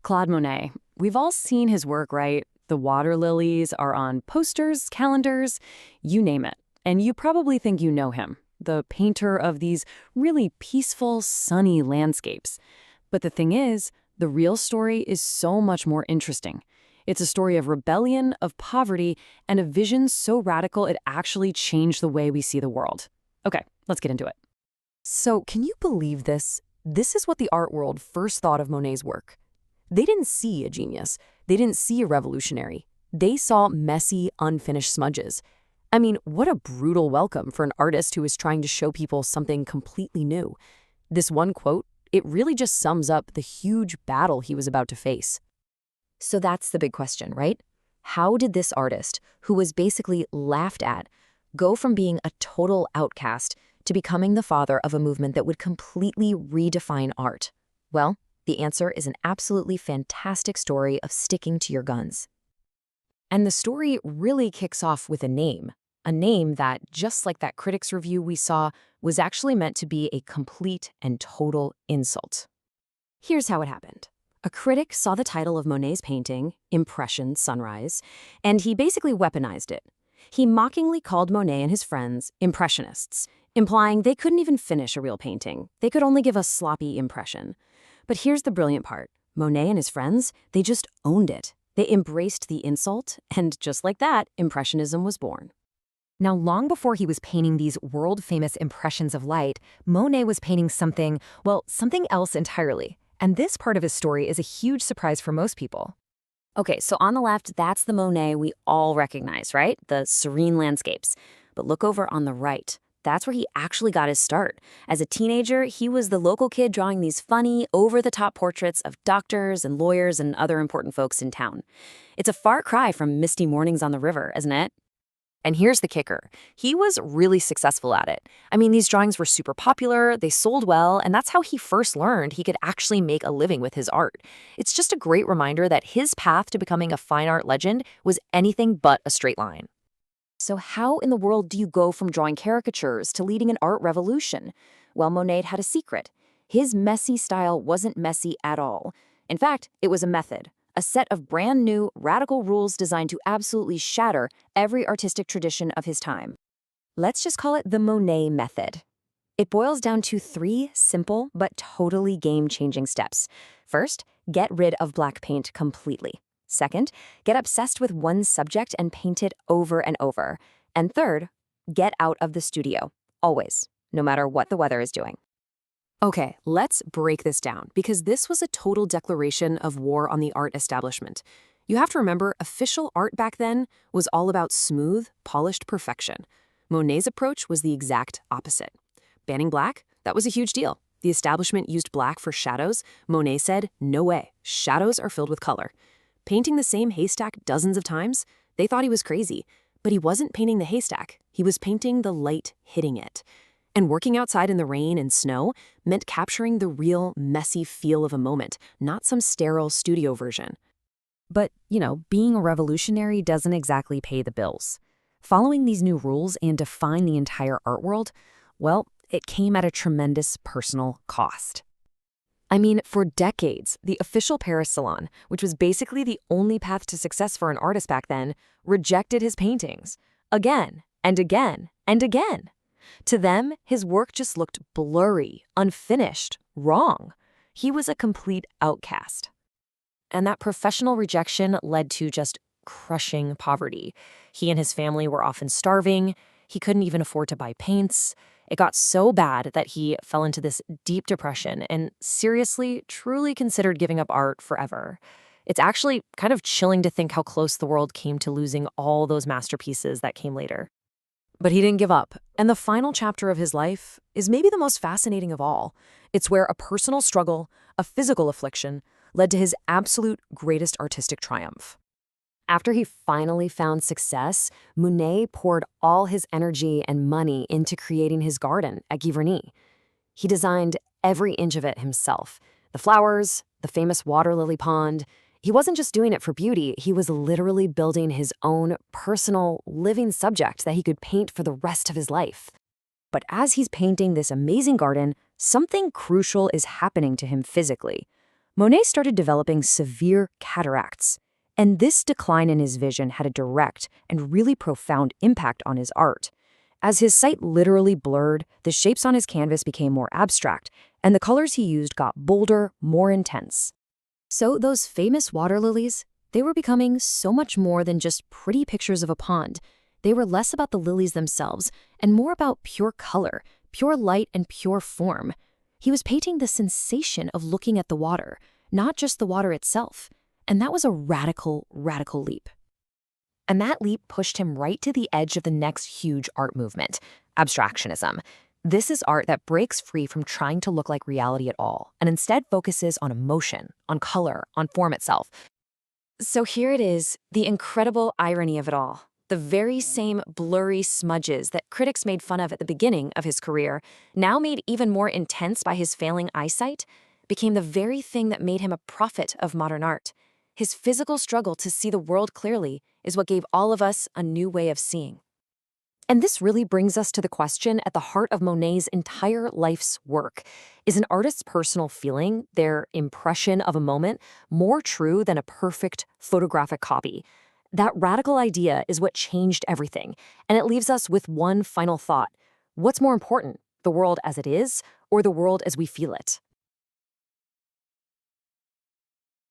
Claude Monet. We've all seen his work, right? The Water Lilies are on posters, calendars, you name it. And you probably think you know him, the painter of these really peaceful, sunny landscapes. But the thing is, the real story is so much more interesting. It's a story of rebellion, of poverty, and a vision so radical it actually changed the way we see the world. Okay, let's get into it. So, can you believe this? This is what the art world first thought of Monet's work. They didn't see a genius. They didn't see a revolutionary. They saw messy, unfinished smudges. I mean, what a brutal welcome for an artist who is trying to show people something completely new. This one quote, it really just sums up the huge battle he was about to face. So that's the big question, right? How did this artist, who was basically laughed at, go from being a total outcast to becoming the father of a movement that would completely redefine art? Well, the answer is an absolutely fantastic story of sticking to your guns. And the story really kicks off with a name that, just like that critics review we saw, was actually meant to be a complete and total insult. Here's how it happened. A critic saw the title of Monet's painting, Impression Sunrise, and he basically weaponized it. He mockingly called Monet and his friends Impressionists, implying they couldn't even finish a real painting. They could only give a sloppy impression. But here's the brilliant part. Monet and his friends, they just owned it. They embraced the insult, and just like that, Impressionism was born. Now, long before he was painting these world-famous impressions of light, Monet was painting something else entirely. And this part of his story is a huge surprise for most people. Okay, so on the left, that's the Monet we all recognize, right? The serene landscapes. But look over on the right. That's where he actually got his start. As a teenager, he was the local kid drawing these funny, over-the-top portraits of doctors and lawyers and other important folks in town. It's a far cry from misty mornings on the river, isn't it? And here's the kicker. He was really successful at it. I mean, these drawings were super popular, they sold well, and that's how he first learned he could actually make a living with his art. It's just a great reminder that his path to becoming a fine art legend was anything but a straight line. So how in the world do you go from drawing caricatures to leading an art revolution? Well, Monet had a secret. His messy style wasn't messy at all. In fact, it was a method. A set of brand new, radical rules designed to absolutely shatter every artistic tradition of his time. Let's just call it the Monet method. It boils down to 3 simple but totally game-changing steps. First, get rid of black paint completely. Second, get obsessed with one subject and paint it over and over. And third, get out of the studio, always, no matter what the weather is doing. Okay, let's break this down, because this was a total declaration of war on the art establishment. You have to remember, official art back then was all about smooth, polished perfection. Monet's approach was the exact opposite. Banning black? That was a huge deal. The establishment used black for shadows. Monet said, no way, shadows are filled with color. Painting the same haystack dozens of times? They thought he was crazy. But he wasn't painting the haystack. He was painting the light hitting it. And working outside in the rain and snow meant capturing the real, messy feel of a moment, not some sterile studio version. But, being a revolutionary doesn't exactly pay the bills. Following these new rules and define the entire art world, well, it came at a tremendous personal cost. I mean, for decades, the official Paris Salon, which was basically the only path to success for an artist back then, rejected his paintings. Again, and again, and again. To them, his work just looked blurry, unfinished, wrong. He was a complete outcast. And that professional rejection led to just crushing poverty. He and his family were often starving. He couldn't even afford to buy paints. It got so bad that he fell into this deep depression and seriously, truly considered giving up art forever. It's actually kind of chilling to think how close the world came to losing all those masterpieces that came later. But he didn't give up, and the final chapter of his life is maybe the most fascinating of all. It's where a personal struggle, a physical affliction, led to his absolute greatest artistic triumph. After he finally found success, Monet poured all his energy and money into creating his garden at Giverny. He designed every inch of it himself. The flowers, the famous water lily pond. He wasn't just doing it for beauty, he was literally building his own personal, living subject that he could paint for the rest of his life. But as he's painting this amazing garden, something crucial is happening to him physically. Monet started developing severe cataracts, and this decline in his vision had a direct and really profound impact on his art. As his sight literally blurred, the shapes on his canvas became more abstract, and the colors he used got bolder, more intense. So those famous water lilies, they were becoming so much more than just pretty pictures of a pond. They were less about the lilies themselves and more about pure color, pure light, and pure form. He was painting the sensation of looking at the water, not just the water itself. And that was a radical, radical leap. And that leap pushed him right to the edge of the next huge art movement, abstractionism. This is art that breaks free from trying to look like reality at all, and instead focuses on emotion, on color, on form itself. So here it is, the incredible irony of it all. The very same blurry smudges that critics made fun of at the beginning of his career, now made even more intense by his failing eyesight, became the very thing that made him a prophet of modern art. His physical struggle to see the world clearly is what gave all of us a new way of seeing. And this really brings us to the question at the heart of Monet's entire life's work. Is an artist's personal feeling, their impression of a moment, more true than a perfect photographic copy? That radical idea is what changed everything, and it leaves us with one final thought. What's more important, the world as it is, or the world as we feel it?